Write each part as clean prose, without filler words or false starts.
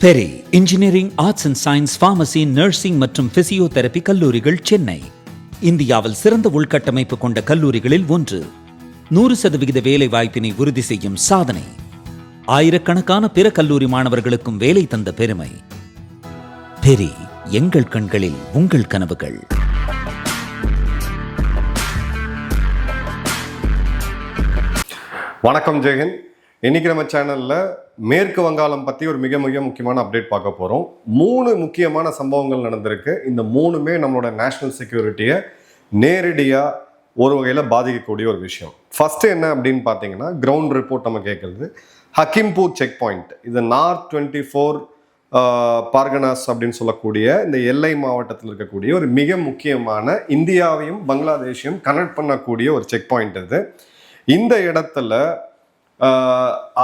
Peri engineering, arts and science, pharmacy, nursing மற்றும் பிசியோதெரபி கல்லூரிகள் சென்னை இந்தியாவில் சிறந்த உள்கட்டமைப்பு கொண்ட கல்லூரிகளில் ஒன்று. 100% வேலை வாய்ப்பினை உறுதி செய்யும் சாதனை. ஆயிரக்கணக்கான பிற கல்லூரி மாணவர்களுக்கும் வேலை தந்த பெருமை. பெரி, எங்கள் கண்களில் உங்கள் கனவுகள். வணக்கம் ஜெயஹிந்த். இன்னைக்கு நம்ம சேனல்ல மேற்கு வங்காளம் பத்தி ஒரு மிக முக்கியமான அப்டேட் பார்க்க போறோம். 3 முக்கியமான சம்பவங்கள் நடந்திருக்கு. இந்த 3மே நம்மளோட நேஷனல் செக்யூரிட்டியை நேரடியா ஒரு வகையில பாதிக்கக்கூடிய ஒரு விஷயம். ஃபர்ஸ்ட் என்ன அப்படின்னு பார்த்தீங்கன்னா, கிரவுண்ட் ரிப்போர்ட் நம்ம கேட்கறது ஹக்கிம்பூர் செக் பாயிண்ட். இது நார்த் 24 பார்கனாஸ் அப்படின்னு சொல்லக்கூடிய இந்த எல்லை மாவட்டத்தில் இருக்கக்கூடிய ஒரு மிக முக்கியமான இந்தியாவையும் பங்களாதேஷையும் கனெக்ட் பண்ணக்கூடிய ஒரு செக் பாயிண்ட் இது. இந்த இடத்துல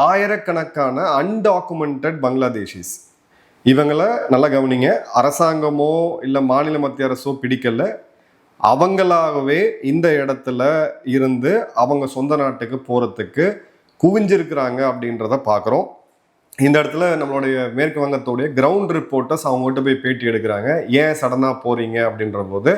ஆயிரக்கணக்கான அன்டாக்குமெண்டட் பங்களாதேஷிஸ், இவங்களை நல்லா கவனிங்க, அரசாங்கமோ இல்லை மாநில மத்திய அரசோ பிடிக்கல, அவங்களாகவே இந்த இடத்துல இருந்து அவங்க சொந்த நாட்டுக்கு போகிறதுக்கு குவிஞ்சிருக்கிறாங்க அப்படின்றத பார்க்குறோம். இந்த இடத்துல நம்மளுடைய மேற்கு வங்கத்துடைய கிரவுண்ட் ரிப்போர்ட்டர்ஸ் அவங்ககிட்ட போய் பேட்டி எடுக்கிறாங்க. ஏன் சடனாக போகிறீங்க அப்படின்ற போது,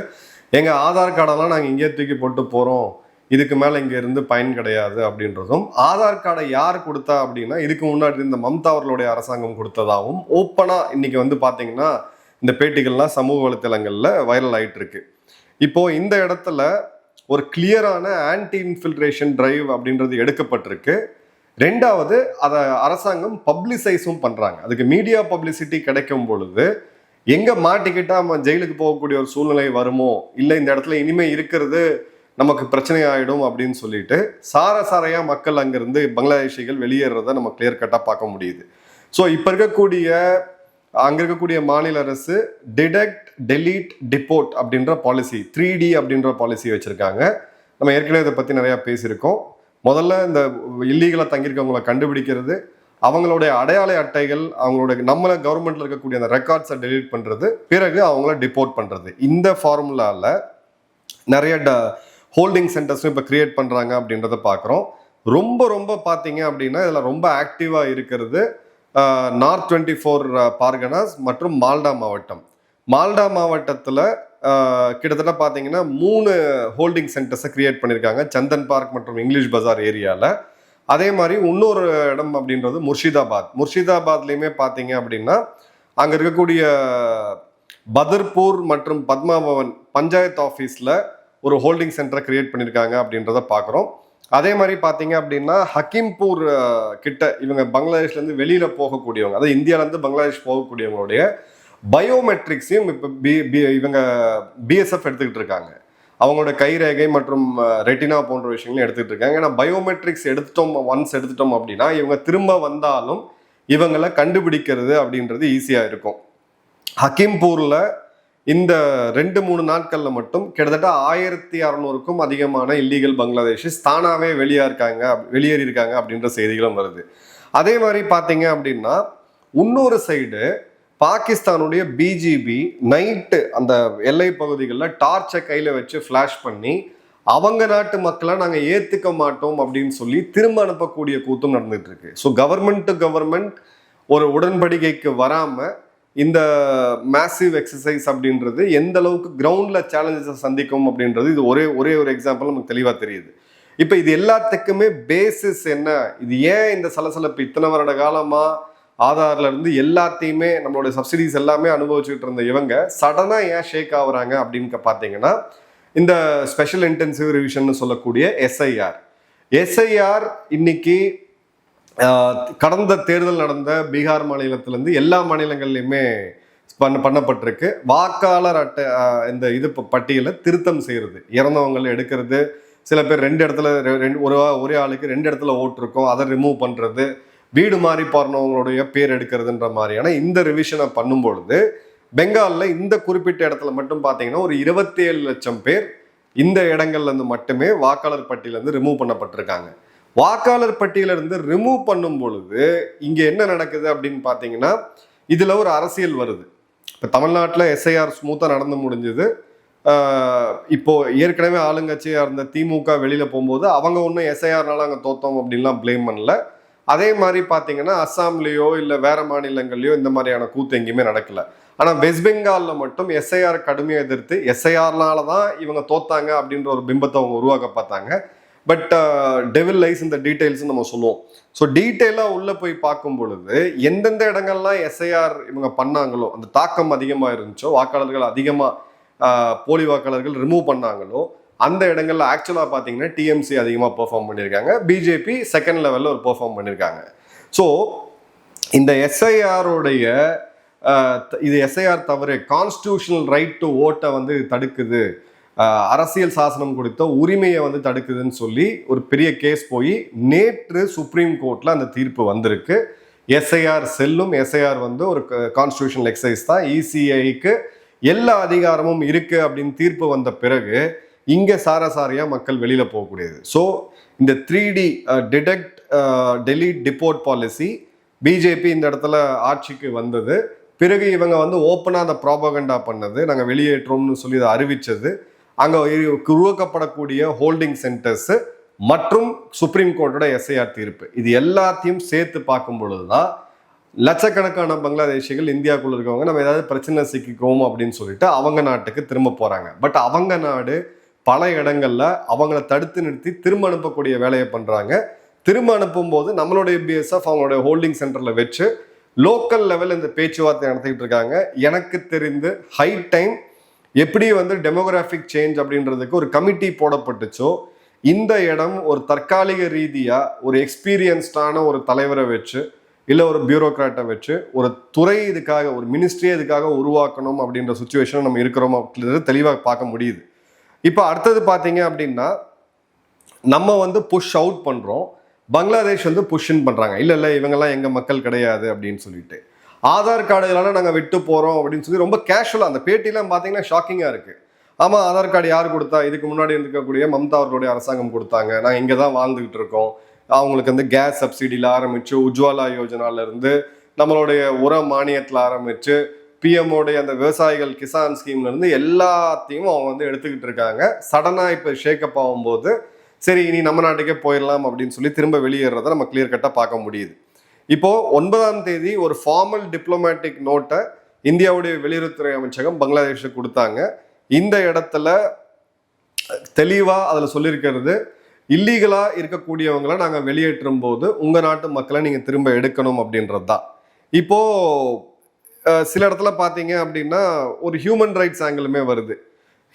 எங்கள் ஆதார் கார்டெல்லாம் நாங்கள் இங்கே தூக்கி போட்டு போகிறோம், இதுக்கு மேலே இங்கே இருந்து பயன் கிடையாது அப்படின்றதும், ஆதார் கார்டை யார் கொடுத்தா அப்படின்னா இதுக்கு முன்னாடி இருந்த மம்தா அவர்களுடைய அரசாங்கம் கொடுத்ததாகவும் ஓப்பனாக இன்னைக்கு வந்து பார்த்தீங்கன்னா இந்த பேட்டிகள்லாம் சமூக வலைத்தளங்களில் வைரல் ஆகிட்டு இருக்கு. இப்போ இந்த இடத்துல ஒரு கிளியரான ஆன்டி இன்ஃபில்ட்ரேஷன் டிரைவ் அப்படின்றது எடுக்கப்பட்டிருக்கு. ரெண்டாவது, அதை அரசாங்கம் பப்ளிசைஸும் பண்ணுறாங்க. அதுக்கு மீடியா பப்ளிசிட்டி கிடைக்கும் பொழுது எங்கே மாட்டிக்கிட்டால் நம்ம ஜெயிலுக்கு போகக்கூடிய ஒரு சூழ்நிலை வருமோ, இல்லை இந்த இடத்துல இனிமேல் இருக்கிறது நமக்கு பிரச்சனை ஆகிடும் அப்படின்னு சொல்லிட்டு சாரையாக மக்கள் அங்கேருந்து பங்களாதேஷிகள் வெளியேறதை நம்ம கிளியர் கட்டாக பார்க்க முடியுது. ஸோ இப்போ அங்கே இருக்கக்கூடிய மாநில அரசு டிடெக்ட், டெலீட், டிபோர்ட் அப்படின்ற பாலிசி, 3D அப்படின்ற பாலிசி வச்சுருக்காங்க. நம்ம ஏற்கனவே இதை பற்றி நிறையா பேசியிருக்கோம். முதல்ல இந்த இல்லீகலாக தங்கியிருக்கவங்களை கண்டுபிடிக்கிறது, அவங்களுடைய அடையாள அட்டைகள், அவங்களுடைய நம்மள கவர்மெண்ட்டில் இருக்கக்கூடிய அந்த ரெக்கார்ட்ஸை டெலீட் பண்ணுறது, பிறகு அவங்கள டிபோர்ட் பண்ணுறது. இந்த ஃபார்முலாவில் நிறைய ஹோல்டிங் சென்டர்ஸும் இப்போ கிரியேட் பண்ணுறாங்க அப்படின்றத பார்க்குறோம். ரொம்ப பார்த்தீங்க அப்படின்னா இதில் ரொம்ப ஆக்டிவாக இருக்கிறது நார்த் 24 பார்கனாஸ் மற்றும் மால்டா மாவட்டம். மால்டா மாவட்டத்தில் கிட்டத்தட்ட பார்த்தீங்கன்னா 3 ஹோல்டிங் சென்டர்ஸை கிரியேட் பண்ணியிருக்காங்க, சந்தன் பார்க் மற்றும் இங்கிலீஷ் பஜார் ஏரியாவில். அதே மாதிரி இன்னொரு இடம் அப்படின்றது முர்ஷிதாபாத்லேயுமே பார்த்தீங்க அப்படின்னா அங்கே இருக்கக்கூடிய பதர்பூர் மற்றும் பத்மாபவன் பஞ்சாயத்து ஆஃபீஸில் ஒரு ஹோல்டிங் சென்டரை கிரியேட் பண்ணியிருக்காங்க அப்படின்றத பார்க்குறோம். அதே மாதிரி பார்த்தீங்க அப்படின்னா ஹக்கிம்பூர் கிட்ட இவங்க பங்களாதேஷ்லேருந்து வெளியில் போகக்கூடியவங்க, அதாவது இந்தியாவிலேருந்து பங்களாதேஷ் போகக்கூடியவங்களுடைய பயோமெட்ரிக்ஸையும் இப்போ இவங்க பிஎஸ்எஃப் எடுத்துக்கிட்டு இருக்காங்க. அவங்களோட கைரேகை மற்றும் ரெட்டினா போன்ற விஷயங்களையும் எடுத்துக்கிட்டு இருக்காங்க. ஏன்னா பயோமெட்ரிக்ஸ் ஒன்ஸ் எடுத்துட்டோம் அப்படின்னா இவங்க திரும்ப வந்தாலும் இவங்களை கண்டுபிடிக்கிறது அப்படின்றது ஈஸியாக இருக்கும். ஹக்கிம்பூரில் இந்த 2-3 நாட்களில் மட்டும் கிட்டத்தட்ட 1600க்கும் அதிகமான இல்லீகல் பங்களாதேஷிஸ் தானாகவே வெளியேறி இருக்காங்க அப்படின்ற செய்திகளும் வருது. அதே மாதிரி பார்த்தீங்க அப்படின்னா இன்னொரு சைடு பாகிஸ்தானுடைய பிஜிபி நைட்டு அந்த எல்லை பகுதிகளில் டார்ச்சை கையில் வச்சு ஃப்ளாஷ் பண்ணி அவங்க நாட்டு மக்களை நாங்கள் ஏற்றுக்க மாட்டோம் அப்படின்னு சொல்லி திரும்ப அனுப்பக்கூடிய கூத்தும் நடந்துட்டு இருக்கு. ஸோ கவர்மெண்ட் டு கவர்மெண்ட் ஒரு உடன்படிக்கைக்கு வராமல் இந்த மேசிவ் எக்ஸசைஸ் அப்படின்றது எந்த அளவுக்கு கிரவுண்டில் சேலஞ்சஸை சந்திக்கும் அப்படின்றது இது ஒரே ஒரு எக்ஸாம்பிள் நமக்கு தெளிவாக தெரியுது. இப்போ இது எல்லாத்துக்குமே பேசிஸ் என்ன, இது ஏன் இந்த சலசலப்பு இத்தனை வருட காலமாக ஆதார்ல இருந்து எல்லாத்தையுமே நம்மளுடைய சப்சிடிஸ் எல்லாமே அனுபவிச்சுட்டு இருந்த இவங்க சடனாக ஏன் ஷேக் ஆகுறாங்க அப்படின்னு பார்த்தீங்கன்னா, இந்த ஸ்பெஷல் இன்டென்சிவ் ரிவிஷன் சொல்லக்கூடிய எஸ்ஐஆர் இன்னைக்கு கடந்த தேர்தல் நடந்த பீகார் மாநிலத்திலேருந்து எல்லா மாநிலங்கள்லையுமே பண்ணப்பட்டிருக்கு. வாக்காளர் அட்டை இந்த பட்டியலை திருத்தம் செய்கிறது, இறந்தவங்களை எடுக்கிறது, சில பேர் 2 இடத்துல ஒரே ஆளுக்கு 2 இடத்துல ஓட்டு இருக்கும், அதை ரிமூவ் பண்ணுறது, வீடு மாறி போறவங்களுடைய பேர் எடுக்கிறதுன்ற மாதிரியான இந்த ரிவிஷனை பண்ணும்பொழுது பெங்காலில் இந்த குறிப்பிட்ட இடத்துல மட்டும் பார்த்தீங்கன்னா ஒரு 27 லட்சம் பேர் இந்த இடங்கள்லேருந்து மட்டுமே வாக்காளர் பட்டியலேருந்து ரிமூவ் பண்ணப்பட்டிருக்காங்க. வாக்காளர் பட்டியலிருந்து ரிமூவ் பண்ணும் பொழுது இங்கே என்ன நடக்குது அப்படின்னு பார்த்தீங்கன்னா, இதில் ஒரு அரசியல் வருது. இப்போ தமிழ்நாட்டில் எஸ்ஐஆர் ஸ்மூத்தாக நடந்து முடிஞ்சது. இப்போ ஏற்கனவே ஆளுங்கட்சியாக இருந்த திமுக வெளியில் போகும்போது அவங்க ஒன்றும் எஸ்ஐஆர்னால அங்கே தோத்தோம் அப்படின்லாம் பிளேம் பண்ணல. அதே மாதிரி பார்த்தீங்கன்னா அஸ்ஸாம்லேயோ இல்லை வேற மாநிலங்கள்லையோ இந்த மாதிரியான கூத்து எங்கேயுமே நடக்கல. ஆனால் வெஸ்ட் பெங்காலில் மட்டும் எஸ்ஐஆர் கடுமையாக எதிர்த்து எஸ்ஐஆர்னால தான் இவங்க தோத்தாங்க அப்படின்ற ஒரு பிம்பத்தை அவங்க உருவாக்க பார்த்தாங்க. பட் டெவில் லைஸ் இந்த டீட்டெயில்ஸ் நம்ம சொல்லுவோம். ஸோ டீட்டெயிலாக உள்ளே போய் பார்க்கும் பொழுது எந்தெந்த இடங்கள்லாம் எஸ்ஐஆர் இவங்க பண்ணாங்களோ, அந்த தாக்கம் அதிகமாக இருந்துச்சோ, வாக்காளர்கள் அதிகமாக போலி வாக்காளர்கள் ரிமூவ் பண்ணாங்களோ, அந்த இடங்கள்ல ஆக்சுவலாக பார்த்தீங்கன்னா டிஎம்சி அதிகமாக பெர்ஃபார்ம் பண்ணியிருக்காங்க, பிஜேபி செகண்ட் லெவலில் ஒரு பெர்ஃபார்ம் பண்ணியிருக்காங்க. ஸோ இந்த எஸ்ஐஆருடைய இது எஸ்ஐஆர் தவிர கான்ஸ்டிடியூஷனல் ரைட் டு ஓட்டை வந்து தடுக்குது, அரசியல் சாசனம் கொடுத்த உரிமையை வந்து தடுக்குதுன்னு சொல்லி ஒரு பெரிய கேஸ் போய் நேற்று சுப்ரீம் கோர்ட்ல அந்த தீர்ப்பு வந்திருக்கு. எஸ்ஐஆர் செல்லும், எஸ்ஐஆர் வந்து ஒரு கான்ஸ்டிடியூஷனல் எக்ஸசைஸ் தான், இசிஐக்கு எல்லா அதிகாரமும் இருக்கு அப்படின்னு தீர்ப்பு வந்த பிறகு இங்க சாரசாரியா மக்கள் வெளியில போகக்கூடியது. ஸோ இந்த 3D detect delete depot policy BJP இந்த இடத்துல ஆட்சிக்கு வந்தது பிறகு இவங்க வந்து ஓப்பனா அந்த ப்ராபகண்டா பண்ணது, நாங்க வெளியேற்றோம்னு சொல்லி அதை அறிவிச்சது, அங்க உருவாக்கப்படக்கூடிய ஹோல்டிங் சென்டர்ஸ் மற்றும் சுப்ரீம் கோர்ட்டோட எஸ்ஐஆர் தீர்ப்பு, இது எல்லாத்தையும் சேர்த்து பார்க்கும் பொழுதுதான் லட்சக்கணக்கான பங்களாதேஷிகள் இந்தியாவுக்குள்ள இருக்கவங்க நம்ம ஏதாவது பிரச்சனை சிக்கிக்குவோம் அப்படின்னு சொல்லிட்டு அவங்க நாட்டுக்கு திரும்ப போறாங்க. பட் அவங்க நாடு பல இடங்கள்ல அவங்கள தடுத்து நிறுத்தி திரும்ப அனுப்பக்கூடிய வேலையை பண்றாங்க. திரும்ப அனுப்பும் போது நம்மளுடைய பிஎஸ்எஃப் அவங்களுடைய ஹோல்டிங் சென்டர்ல வச்சு லோக்கல் லெவல் இந்த பேச்சுவார்த்தை நடத்திட்டு இருக்காங்க. எனக்கு தெரிந்து ஹை டைம் எப்படி வந்து டெமோகிராஃபிக் சேஞ்ச் அப்படின்றதுக்கு ஒரு கமிட்டி போடப்பட்டுச்சோ, இந்த இடம் ஒரு தற்காலிக ரீதியா ஒரு எக்ஸ்பீரியன்ஸ்டான ஒரு தலைவரை வச்சு இல்லை ஒரு பியூரோக்ராட்டை வச்சு ஒரு துறை இதுக்காக, ஒரு மினிஸ்ட்ரியை இதுக்காக உருவாக்கணும் அப்படின்ற சுச்சுவேஷன் நம்ம இருக்கிறோம் அப்படின்றது தெளிவாக பார்க்க முடியுது. இப்போ அடுத்தது பார்த்தீங்க அப்படின்னா நம்ம வந்து புஷ் அவுட் பண்ணுறோம், பங்களாதேஷ் வந்து புஷ்இன் பண்ணுறாங்க. இல்லை இவங்கெல்லாம் எங்கள் மக்கள் கிடையாது அப்படின்னு சொல்லிட்டு ஆதார் கார்டுகளால நாங்கள் விட்டு போகிறோம் அப்படின்னு சொல்லி ரொம்ப கேஷுவலாக அந்த பேட்டிலாம் பார்த்தீங்கன்னா ஷாக்கிங்காக இருக்குது. ஆமாம், ஆதார் கார்டு யார் கொடுத்தா? இதுக்கு முன்னாடி இருக்கக்கூடிய மம்தா அவர்களுடைய அரசாங்கம் கொடுத்தாங்க, நாங்கள் இங்கே தான் வாழ்ந்துக்கிட்டு இருக்கோம். அவங்களுக்கு வந்து கேஸ் சப்சிடியில் ஆரம்பித்து உஜ்வாலா யோஜனாலேருந்து நம்மளுடைய உர மானியத்தில் ஆரம்பித்து பிஎம்ஓடைய அந்த விவசாயிகள் கிசான் ஸ்கீம்லேருந்து எல்லாத்தையும் அவங்க வந்து எடுத்துக்கிட்டு இருக்காங்க. சடனாக இப்போ ஷேக்கப் ஆகும்போது சரி இனி நம்ம நாட்டுக்கே போயிடலாம் அப்படின்னு சொல்லி திரும்ப வெளியேறதை நம்ம கிளியர் கட்டாக பார்க்க முடியுது. இப்போ 9ஆம் தேதி ஒரு ஃபார்மல் டிப்ளமேட்டிக் நோட்டை இந்தியாவுடைய வெளியுறவுத்துறை அமைச்சகம் பங்களாதேஷுக்கு கொடுத்தாங்க. இந்த இடத்துல தெளிவாக அதில் சொல்லியிருக்கிறது, இல்லீகலா இருக்கக்கூடியவங்களை நாங்கள் வெளியேற்றும் போது உங்க நாட்டு மக்களை நீங்க திரும்ப எடுக்கணும் அப்படின்றது தான். இப்போ சில இடத்துல பார்த்தீங்க அப்படின்னா ஒரு ஹியூமன் ரைட்ஸ் ஆங்கிளுமே வருது.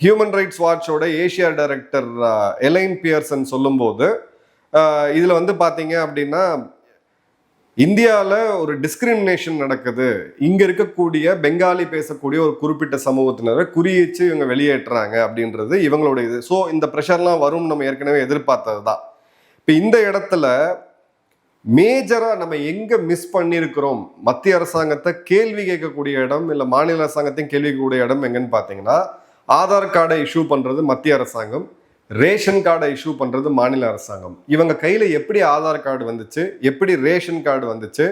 ஹியூமன் ரைட்ஸ் வாட்சோட ஏஷியா டைரக்டர் எலைன் பியர்சன் சொல்லும்போது இதுல வந்து பார்த்தீங்க அப்படின்னா இந்தியாவில் ஒரு டிஸ்கிரிமினேஷன் நடக்குது, இங்க இருக்கக்கூடிய பெங்காலி பேசக்கூடிய ஒரு குறிப்பிட்ட சமூகத்தினரை குறியிச்சு இவங்க வெளியேற்றுறாங்க அப்படின்றது இவங்களுடைய இது. ஸோ இந்த ப்ரெஷர்லாம் வரும் நம்ம ஏற்கனவே எதிர்பார்த்தது தான். இப்போ இந்த இடத்துல மேஜரா நம்ம எங்க மிஸ் பண்ணியிருக்கிறோம், மத்திய அரசாங்கத்தை கேள்வி கேட்கக்கூடிய இடம் இல்லை மாநில அரசாங்கத்தையும் கேள்வி கேட்கக்கூடிய இடம் எங்கன்னு பார்த்தீங்கன்னா, ஆதார் கார்டை இஷ்யூ பண்றது மத்திய அரசாங்கம், ரேஷன் கார்டை இஷ்யூ பண்றது மாநில அரசாங்கம். இவங்க கையில எப்படி ஆதார் கார்டு வந்துச்சு, எப்படி ரேஷன் கார்டு வந்துச்சு,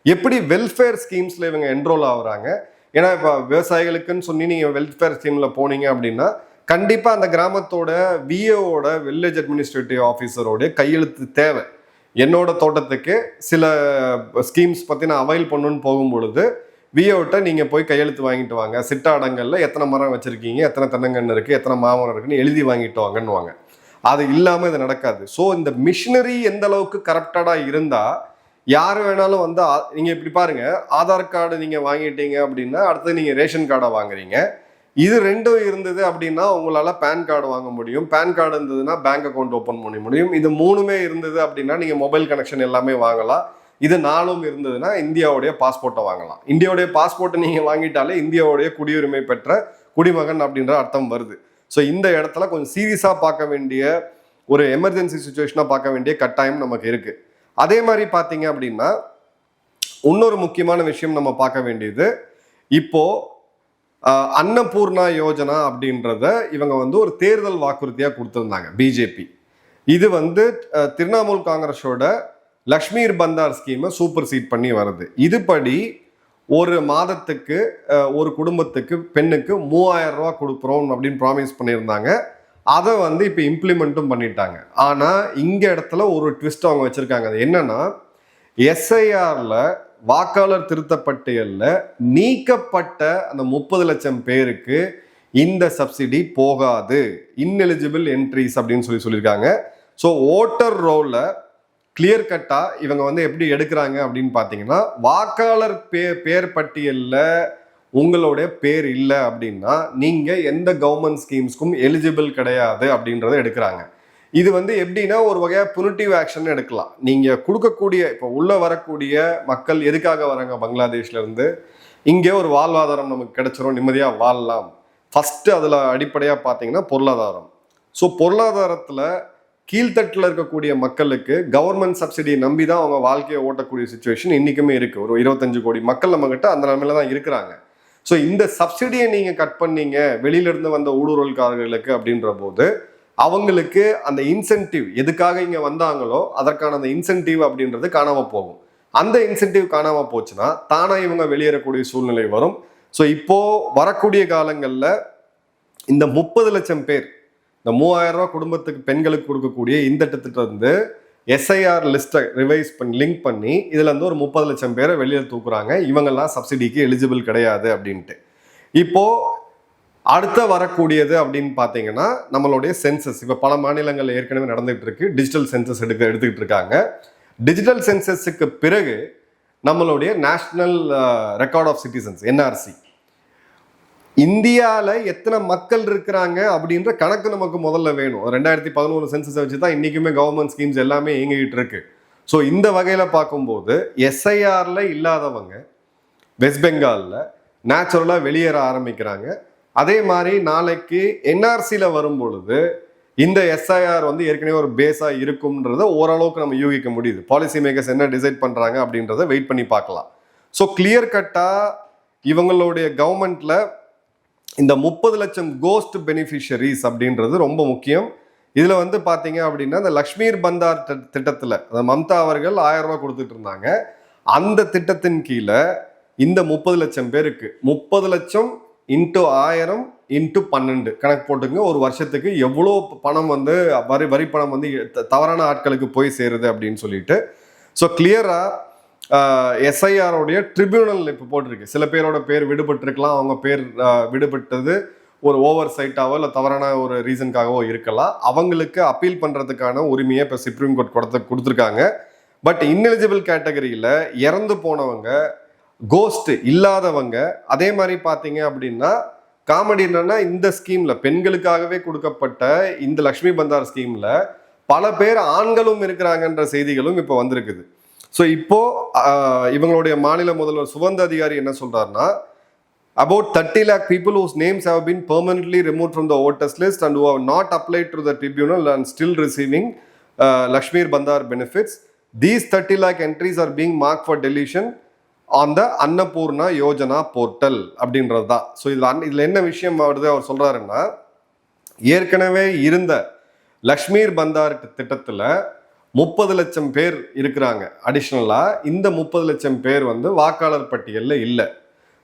எப்படி வெல்ஃபேர் ஸ்கீம்ஸ்ல இவங்க என்ரோல் ஆகுறாங்க. ஏன்னா இப்போ விவசாயிகளுக்குன்னு சொல்லி நீங்க வெல்ஃபேர் ஸ்கீம்ல போனீங்க அப்படின்னா கண்டிப்பா அந்த கிராமத்தோட விஏஓட வில்லேஜ் அட்மினிஸ்ட்ரேட்டிவ் ஆஃபீஸரோட கையெழுத்து தேவை. என்னோட தோட்டத்துக்கு சில ஸ்கீம்ஸ் பத்தி நான் அவைல் பண்ணணும்னு போகும் பொழுது விஓட்ட நீங்க போய் கையெழுத்து வாங்கிட்டு வாங்க, சிட்டாடங்கள்ல எத்தனை மரம் வச்சிருக்கீங்க, எத்தனை தென்னங்கன்று இருக்கு, எத்தனை மாமரம் இருக்குன்னு எழுதி வாங்கிட்டு வாங்கன்னு. அது இல்லாம இது நடக்காது. ஸோ இந்த மிஷினரி எந்த அளவுக்கு கரப்டடா இருந்தா யார் வேணாலும் வந்து நீங்க இப்படி பாருங்க, ஆதார் கார்டு நீங்க வாங்கிட்டீங்க அப்படின்னா அடுத்து நீங்க ரேஷன் கார்டை வாங்குறீங்க. இது ரெண்டும் இருந்தது அப்படின்னா உங்களால பேன் கார்டு வாங்க முடியும், பேன் கார்டு இருந்ததுன்னா பேங்க் அக்கௌண்ட் ஓப்பன் பண்ண முடியும். இது மூணுமே இருந்தது அப்படின்னா நீங்க மொபைல் கனெக்ஷன் எல்லாமே வாங்கலாம். இது நாளும் இருந்ததுன்னா இந்தியாவுடைய பாஸ்போர்ட்டை வாங்கலாம். இந்தியாவுடைய பாஸ்போர்ட்டை நீங்க வாங்கிட்டாலே இந்தியாவுடைய குடியுரிமை பெற்ற குடிமகன் அப்படின்ற அர்த்தம் வருது. ஸோ இந்த இடத்துல கொஞ்சம் சீரியஸா பார்க்க வேண்டிய ஒரு எமர்ஜென்சி சுச்சுவேஷனா பார்க்க வேண்டிய கட்டாயம் நமக்கு இருக்கு. அதே மாதிரி பார்த்தீங்க அப்படின்னா இன்னொரு முக்கியமான விஷயம் நம்ம பார்க்க வேண்டியது, இப்போ அன்னபூர்ணா யோஜனா அப்படின்றத இவங்க வந்து ஒரு தேர்தல் வாக்குறுதியா கொடுத்திருந்தாங்க பிஜேபி. இது வந்து திரிணாமுல் காங்கிரஸோட லக்ஷ்மீர் பந்தார் ஸ்கீமை சூப்பர் சீட் பண்ணி வருது. இதுபடி ஒரு மாதத்துக்கு ஒரு குடும்பத்துக்கு பெண்ணுக்கு 3000 ரூபா கொடுக்குறோம் அப்படின்னு ப்ராமிஸ் பண்ணியிருந்தாங்க. அதை வந்து இப்போ இம்ப்ளிமெண்ட்டும் பண்ணிட்டாங்க. ஆனால் இங்க இடத்துல ஒரு ட்விஸ்ட் அவங்க வச்சிருக்காங்க. அது என்னன்னா, எஸ்ஐஆர்ல வாக்காளர் திருத்த பட்டியல்ல நீக்கப்பட்ட அந்த 30 லட்சம் பேருக்கு இந்த சப்சிடி போகாது, இன்எலிஜிபிள் என்ட்ரிஸ் அப்படின்னு சொல்லியிருக்காங்க. ஸோ ஓட்டர் ரோல கிளியர் கட்டா இவங்க வந்து எப்படி எடுக்கிறாங்க அப்படின்னு பார்த்தீங்கன்னா, வாக்காளர் பேர் பட்டியல்ல உங்களுடைய பேர் இல்லை அப்படின்னா நீங்க எந்த கவர்மெண்ட் ஸ்கீம்ஸ்க்கும் எலிஜிபிள் கிடையாது அப்படின்றத எடுக்கிறாங்க. இது வந்து எப்படின்னா ஒரு வகையா புனிட்டிவ் ஆக்ஷன் எடுக்கலாம். நீங்க கொடுக்கக்கூடிய இப்போ உள்ள வரக்கூடிய மக்கள் எதுக்காக வராங்க பங்களாதேஷ்ல இருந்து, இங்கே ஒரு வாழ்வாதாரம் நமக்கு கிடைச்சிரும், நிம்மதியா வாழலாம். ஃபர்ஸ்ட் அதுல அடிப்படையா பார்த்தீங்கன்னா பொருளாதாரம். ஸோ பொருளாதாரத்துல கீழ்த்தட்டில் இருக்கக்கூடிய மக்களுக்கு கவர்மெண்ட் சப்சிடியை நம்பி தான் அவங்க வாழ்க்கையை ஓட்டக்கூடிய சுச்சுவேஷன் இன்னைக்குமே இருக்கு. ஒரு 25 கோடி மக்கள் நம்ம கிட்ட அந்த நிலைமையில தான் இருக்கிறாங்க. ஸோ இந்த சப்சிடியை நீங்க கட் பண்ணீங்க வெளியில இருந்து வந்த ஊடுருவல்காரர்களுக்கு அப்படின்ற போது அவங்களுக்கு அந்த இன்சென்டிவ் எதுக்காக இங்க வந்தாங்களோ அதற்கான அந்த இன்சென்டிவ் அப்படின்றது காணாம போகும். அந்த இன்சென்டிவ் காணாம போச்சுன்னா தானா இவங்க வெளியேறக்கூடிய சூழ்நிலை வரும். ஸோ இப்போ வரக்கூடிய காலங்கள்ல இந்த 30 லட்சம் பேர், இந்த 3000 ரூபாய் குடும்பத்துக்கு பெண்களுக்கு கொடுக்கக்கூடிய இந்த திட்டத்தை வந்து எஸ்ஐஆர் லிஸ்ட்டை ரிவைஸ் பண்ணி லிங்க் பண்ணி இதுல இருந்து ஒரு 30 லட்சம் பேரை வெளியே தூக்குறாங்க. இவங்கெல்லாம் சப்சிடிக்கு எலிஜிபிள் கிடையாது அப்படின்ட்டு. இப்போ அடுத்த வரக்கூடியது அப்படின்னு பார்த்தீங்கன்னா நம்மளுடைய சென்சஸ். இப்போ பல மாநிலங்கள் ஏற்கனவே நடந்துகிட்டு இருக்கு, டிஜிட்டல் சென்சஸ் எடுத்துக்கிட்டு இருக்காங்க. டிஜிட்டல் சென்சஸுக்கு பிறகு நம்மளுடைய national record of citizens NRC, இந்தியாவில் எத்தனை மக்கள் இருக்கிறாங்க அப்படின்ற கணக்கு நமக்கு முதல்ல வேணும். 2011 சென்சஸை வச்சு தான் இன்றைக்குமே கவர்மெண்ட் ஸ்கீம்ஸ் எல்லாமே இயங்கிட்டு இருக்கு. ஸோ இந்த வகையில் பார்க்கும்போது எஸ்ஐஆரில் இல்லாதவங்க வெஸ்ட் பெங்காலில் நேச்சுரலாக வெளியேற ஆரம்பிக்கிறாங்க. அதே மாதிரி நாளைக்கு என்ஆர்சியில் வரும் பொழுது இந்த எஸ்ஐஆர் வந்து ஏற்கனவே ஒரு பேஸாக இருக்கும்ன்றத ஓரளவுக்கு நம்ம யூகிக்க முடியுது. பாலிசி மேக்கர்ஸ் என்ன டிசைட் பண்ணுறாங்க அப்படின்றத வெயிட் பண்ணி பார்க்கலாம். ஸோ கிளியர் கட்டாக இவங்களுடைய கவர்மெண்ட்ல இந்த 30 லட்சம் கோஸ்ட் பெனிஃபிஷரிஸ் அப்படின்றது ரொம்ப முக்கியம். இதுல வந்து பாத்தீங்க அப்படின்னா இந்த லக்ஷ்மீர் பந்தார் திட்டத்துல மம்தா அவர்கள் 1000 ரூபாய் கொடுத்துட்டு இருந்தாங்க. அந்த திட்டத்தின் கீழே இந்த 30 லட்சம் பேருக்கு 30 லட்சம் இன்ட்டு 1000 இன்ட்டு 12 கணக்கு போட்டுங்க. ஒரு வருஷத்துக்கு எவ்வளோ பணம் வந்து வரி பணம் வந்து தவறான ஆட்களுக்கு போய் சேருது அப்படின்னு சொல்லிட்டு. ஸோ கிளியரா எஸ்ஐஆருடைய ட்ரிபியூனல் இப்போ போட்டிருக்கு. சில பேரோட பேர் விடுபட்டிருக்கலாம், அவங்க பேர் விடுபட்டது ஒரு ஓவர் சைட்டாவோ இல்லை தவறான ஒரு ரீசனுக்காகவோ இருக்கலாம். அவங்களுக்கு அப்பீல் பண்ணுறதுக்கான உரிமையை இப்போ சுப்ரீம் கோர்ட் கொடுத்துருக்காங்க. பட் இன்எலிஜிபிள் கேட்டகரியில் இறந்து போனவங்க, கோஸ்ட் இல்லாதவங்க, அதே மாதிரி பார்த்தீங்க அப்படின்னா காமெடி என்னன்னா இந்த ஸ்கீம்ல பெண்களுக்காகவே கொடுக்கப்பட்ட இந்த லக்ஷ்மி பந்தார் ஸ்கீம்ல பல பேர் ஆண்களும் இருக்கிறாங்கன்ற செய்திகளும் இப்போ வந்திருக்குது. ஸோ இப்போ இவங்களுடைய மாநில முதல்வர் சுவந்த அதிகாரி என்ன சொல்றாருன்னா, about 30 lakh people whose names have been permanently removed from the voters list and who have not applied to the tribunal and still receiving Lashmir Bandar benefits. These 30 lakh entries are being marked for deletion on the Annapurna Yojana portal அப்படின்றது தான். So இதில் என்ன விஷயம் வருது அவர் சொல்றாருன்னா, ஏற்கனவே இருந்த லக்ஷ்மீர் பந்தார் திட்டத்தில் 30 லட்சம் பேர் இருக்கிறாங்க. அடிஷ்னலா இந்த 30 லட்சம் பேர் வந்து வாக்காளர் பட்டியலில் இல்லை.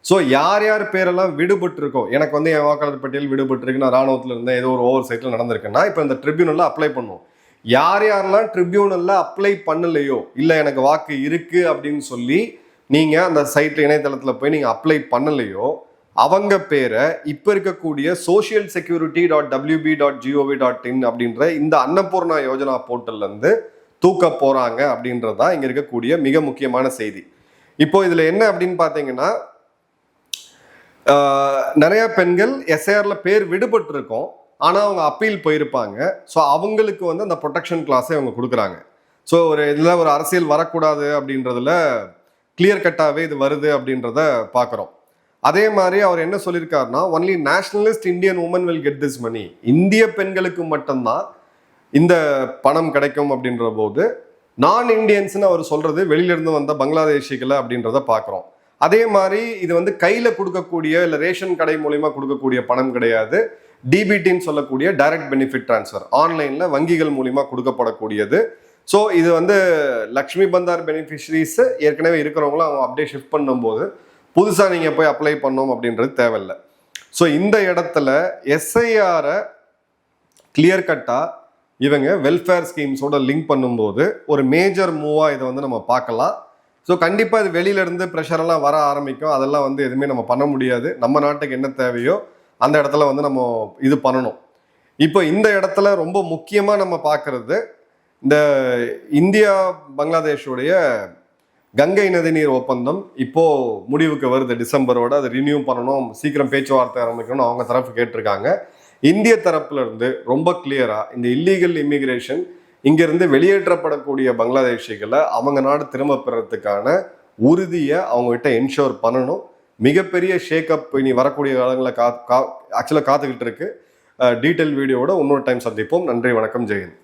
ஸோ யார் யார் பேரெல்லாம் விடுபட்டிருக்கோ, எனக்கு வந்து என் வாக்காளர் பட்டியல் விடுபட்டிருக்கு, நான் ராணுவத்தில் இருந்தேன், ஏதோ ஒரு ஓவர் சைட்டில் நடந்திருக்குன்னா இப்போ இந்த ட்ரிபியூனலில் அப்ளை பண்ணுவோம். யார் யாரெல்லாம் ட்ரிபியூனலில் அப்ளை பண்ணலையோ, இல்லை எனக்கு வாக்கு இருக்கு அப்படின்னு சொல்லி நீங்கள் அந்த சைட்டில் இணையதளத்தில் போய் நீங்கள் அப்ளை பண்ணலையோ, அவங்க பேரை இப்போ இருக்கக்கூடிய socialsecurity.wb.gov.in அப்படின்ற இந்த அன்னபூர்ணா யோஜனா போர்ட்டல்லேருந்து தூக்க போகிறாங்க அப்படின்றது தான் இங்கே இருக்கக்கூடிய மிக முக்கியமான செய்தி. இப்போ இதில் என்ன அப்படின்னு பார்த்தீங்கன்னா, நிறைய பெண்கள் எஸ்ஐஆர்ல பேர் விடுபட்டிருக்கோம், ஆனால் அவங்க அப்பீல் போயிருப்பாங்க. ஸோ அவங்களுக்கு வந்து அந்த ப்ரொடெக்ஷன் கிளாஸை அவங்க கொடுக்குறாங்க. ஸோ ஒரு இதில் ஒரு அரசியல் வரக்கூடாது அப்படின்றதுல கிளியர் கட்டாகவே இது வருது அப்படின்றத பார்க்குறோம். அதே மாதிரி அவர் என்ன சொல்லியிருக்காருன்னா, only nationalist Indian woman will get this money, இந்திய பெண்களுக்கு மட்டும்தான் இந்த பணம் கிடைக்கும் அப்படின்ற போது நான் இந்தியன்ஸ்னு அவர் சொல்றது வெளியிலிருந்து வந்த பங்களாதேஷிகளை அப்படின்றத பார்க்குறோம். அதே மாதிரி இது வந்து கையில் கொடுக்கக்கூடிய இல்லை ரேஷன் கடை மூலிமா கொடுக்கக்கூடிய பணம் கிடையாது. டிபிடின்னு சொல்லக்கூடிய டைரக்ட் பெனிஃபிட் டிரான்ஸ்ஃபர், ஆன்லைனில் வங்கிகள் மூலிமா கொடுக்கப்படக்கூடியது. ஸோ இது வந்து லக்ஷ்மி பந்தார் பெனிஃபிஷரிஸ் ஏற்கனவே இருக்கிறவங்களும் அவங்க அப்படியே ஷிஃப்ட் பண்ணும்போது புதுசாக நீங்கள் போய் அப்ளை பண்ணோம் அப்படின்றது தேவையில்லை. ஸோ இந்த இடத்துல எஸ்ஐஆரை கிளியர் கட்டாக இவங்க வெல்ஃபேர் ஸ்கீம்ஸோட லிங்க் பண்ணும்போது ஒரு மேஜர் மூவாக இதை வந்து நம்ம பார்க்கலாம். ஸோ கண்டிப்பாக இது வெளியிலேருந்து ப்ரெஷரெல்லாம் வர ஆரம்பிக்கும். அதெல்லாம் வந்து எதுவுமே நம்ம பண்ண முடியாது. நம்ம நாட்டுக்கு என்ன தேவையோ அந்த இடத்துல வந்து நம்ம இது பண்ணணும். இப்போ இந்த இடத்துல ரொம்ப முக்கியமாக நம்ம பார்க்கறது இந்த இந்தியா பங்களாதேஷுடைய கங்கை நதிநீர் ஒப்பந்தம் இப்போ முடிவுக்கு வருது டிசம்பரோட. அதை ரினியூ பண்ணணும், சீக்கிரம் பேச்சுவார்த்தை ஆரம்பிக்கணும் அவங்க தரப்பு கேட்டிருக்காங்க. இந்திய தரப்புல இருந்து ரொம்ப கிளியரா இந்த இல்லீகல் இமிகிரேஷன் இங்கிருந்து வெளியேற்றப்படக்கூடிய பங்களாதேஷிகளை அவங்க நாடு திரும்ப பெறத்துக்கான உறுதியை அவங்க கிட்ட என்ஷோர் பண்ணணும். மிகப்பெரிய ஷேக்கப் இனி வரக்கூடிய காலங்களில் ஆக்சுவலாக காத்துக்கிட்டு இருக்கு. டீட்டெயில் வீடியோவோட இன்னொரு டைம் சந்திப்போம். நன்றி, வணக்கம், ஜெயந்த்.